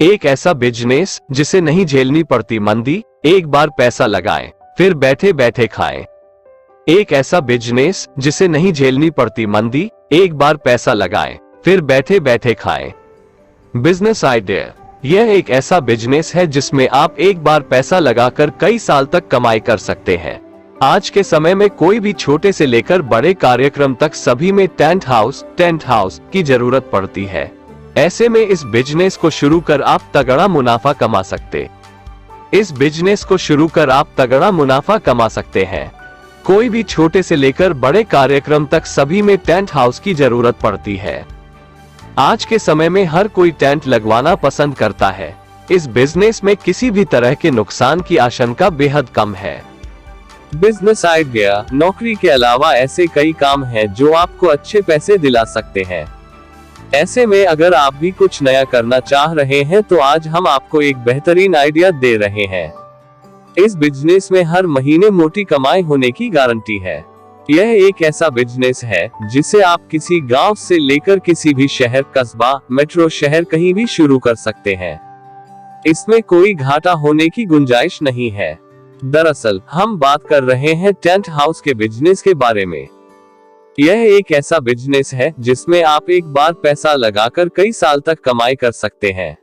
एक ऐसा बिजनेस जिसे नहीं झेलनी पड़ती मंदी, एक बार पैसा लगाएं, फिर बैठे बैठे खाएं। एक ऐसा बिजनेस जिसे नहीं झेलनी पड़ती मंदी, एक बार पैसा लगाएं, फिर बैठे बैठे खाएं। Business idea. यह एक ऐसा बिजनेस है जिसमें आप एक बार पैसा लगाकर कई साल तक कमाई कर सकते हैं। आज के समय में कोई भी छोटे से लेकर बड़े कार्यक्रम तक सभी में टेंट हाउस की जरूरत पड़ती है। ऐसे में इस बिजनेस को शुरू कर आप तगड़ा मुनाफा कमा सकते हैं। कोई भी छोटे से लेकर बड़े कार्यक्रम तक सभी में टेंट हाउस की जरूरत पड़ती है। आज के समय में हर कोई टेंट लगवाना पसंद करता है। इस बिजनेस में किसी भी तरह के नुकसान की आशंका बेहद कम है। Business idea. नौकरी के अलावा ऐसे कई काम हैं जो आपको अच्छे पैसे दिला सकते हैं। ऐसे में अगर आप भी कुछ नया करना चाह रहे हैं तो आज हम आपको एक बेहतरीन आइडिया दे रहे हैं। इस बिजनेस में हर महीने मोटी कमाई होने की गारंटी है। यह एक ऐसा बिजनेस है जिसे आप किसी गांव से लेकर किसी भी शहर, कस्बा, मेट्रो शहर कहीं भी शुरू कर सकते हैं। इसमें कोई घाटा होने की गुंजाइश नहीं है। दरअसल हम बात कर रहे हैं टेंट हाउस के बिजनेस के बारे में। यह एक ऐसा बिजनेस है जिसमें आप एक बार पैसा लगाकर कई साल तक कमाई कर सकते हैं।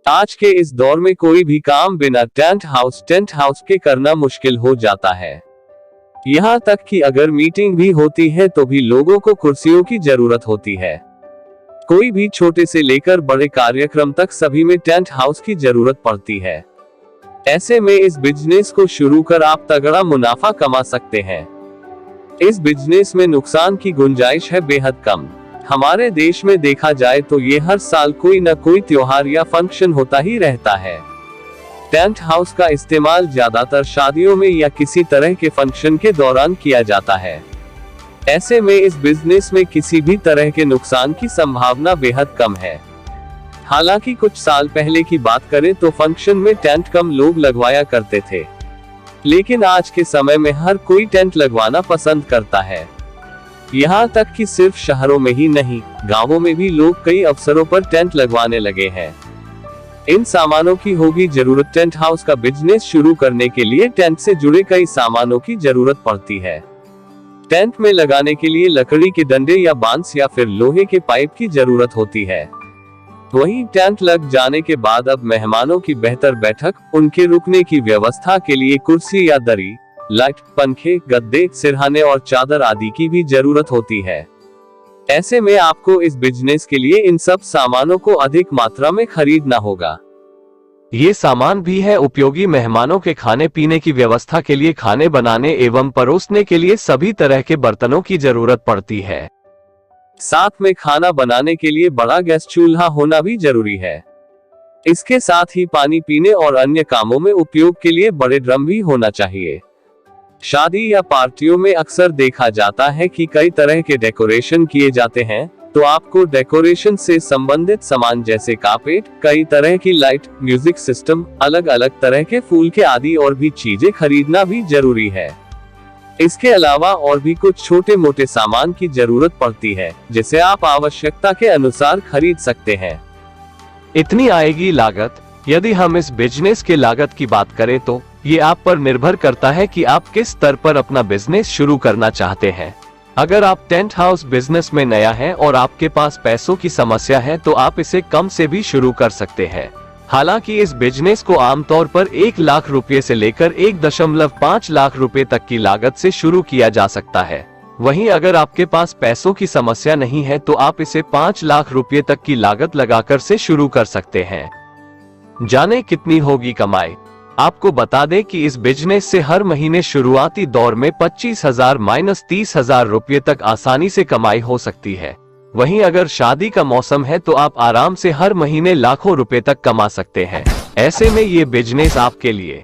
आज के इस दौर में कोई भी काम बिना टेंट हाउस के करना मुश्किल हो जाता है। यहाँ तक कि अगर मीटिंग भी होती है तो भी लोगों को कुर्सियों की जरूरत होती है। कोई भी छोटे से लेकर बड़े कार्यक्रम तक सभी में टेंट हाउस की जरूरत पड़ती है। ऐसे में इस बिजनेस को शुरू कर आप तगड़ा मुनाफा कमा सकते हैं। इस बिजनेस में नुकसान की गुंजाइश है बेहद कम। हमारे देश में देखा जाए तो ये हर साल कोई न कोई त्योहार या फंक्शन होता ही रहता है। टेंट हाउस का इस्तेमाल ज्यादातर शादियों में या किसी तरह के फंक्शन के दौरान किया जाता है। ऐसे में इस बिजनेस में किसी भी तरह के नुकसान की संभावना बेहद कम है। हालांकि कुछ साल पहले की बात करें तो फंक्शन में टेंट कम लोग लगवाया करते थे, लेकिन आज के समय में हर कोई टेंट लगवाना पसंद करता है। यहाँ तक कि सिर्फ शहरों में ही नहीं, गांवों में भी लोग कई अवसरों पर टेंट लगवाने लगे हैं। इन सामानों की होगी जरूरत। टेंट हाउस का बिजनेस शुरू करने के लिए टेंट से जुड़े कई सामानों की जरूरत पड़ती है। टेंट में लगाने के लिए लकड़ी के डंडे या बांस या फिर लोहे के पाइप की जरूरत होती है। वहीं टेंट लग जाने के बाद अब मेहमानों की बेहतर बैठक, उनके रुकने की व्यवस्था के लिए कुर्सी या दरी, लाइट, पंखे, गद्दे, सिरहाने और चादर आदि की भी जरूरत होती है। ऐसे में आपको इस बिजनेस के लिए इन सब सामानों को अधिक मात्रा में खरीदना होगा। ये सामान भी है उपयोगी। मेहमानों के खाने पीने की व्यवस्था के लिए खाने बनाने एवं परोसने के लिए सभी तरह के बर्तनों की जरूरत पड़ती है। साथ में खाना बनाने के लिए बड़ा गैस चूल्हा होना भी जरूरी है। इसके साथ ही पानी पीने और अन्य कामों में उपयोग के लिए बड़े ड्रम भी होना चाहिए। शादी या पार्टियों में अक्सर देखा जाता है कि कई तरह के डेकोरेशन किए जाते हैं, तो आपको डेकोरेशन से संबंधित सामान जैसे कारपेट, कई तरह की लाइट, म्यूजिक सिस्टम, अलग अलग तरह के फूल के आदि और भी चीजें खरीदना भी जरूरी है। इसके अलावा और भी कुछ छोटे मोटे सामान की जरूरत पड़ती है, जिसे आप आवश्यकता के अनुसार खरीद सकते हैं। इतनी आएगी लागत। यदि हम इस बिजनेस के लागत की बात करें तो ये आप पर निर्भर करता है कि आप किस स्तर पर अपना बिजनेस शुरू करना चाहते हैं। अगर आप टेंट हाउस बिजनेस में नया हैं और आपके पास पैसों की समस्या है तो आप इसे कम से भी शुरू कर सकते हैं। हालांकि इस बिजनेस को आमतौर पर 1 लाख रुपए से लेकर 1.5 लाख रुपए तक की लागत से शुरू किया जा सकता है। वहीं अगर आपके पास पैसों की समस्या नहीं है तो आप इसे 5 लाख रुपए तक की लागत लगाकर से शुरू कर सकते हैं। जाने कितनी होगी कमाई। आपको बता दें कि इस बिजनेस से हर महीने शुरुआती दौर में 25,000-30,000 रुपए तक आसानी से कमाई हो सकती है। वहीं अगर शादी का मौसम है तो आप आराम से हर महीने लाखों रुपए तक कमा सकते हैं। ऐसे में ये बिजनेस आपके लिए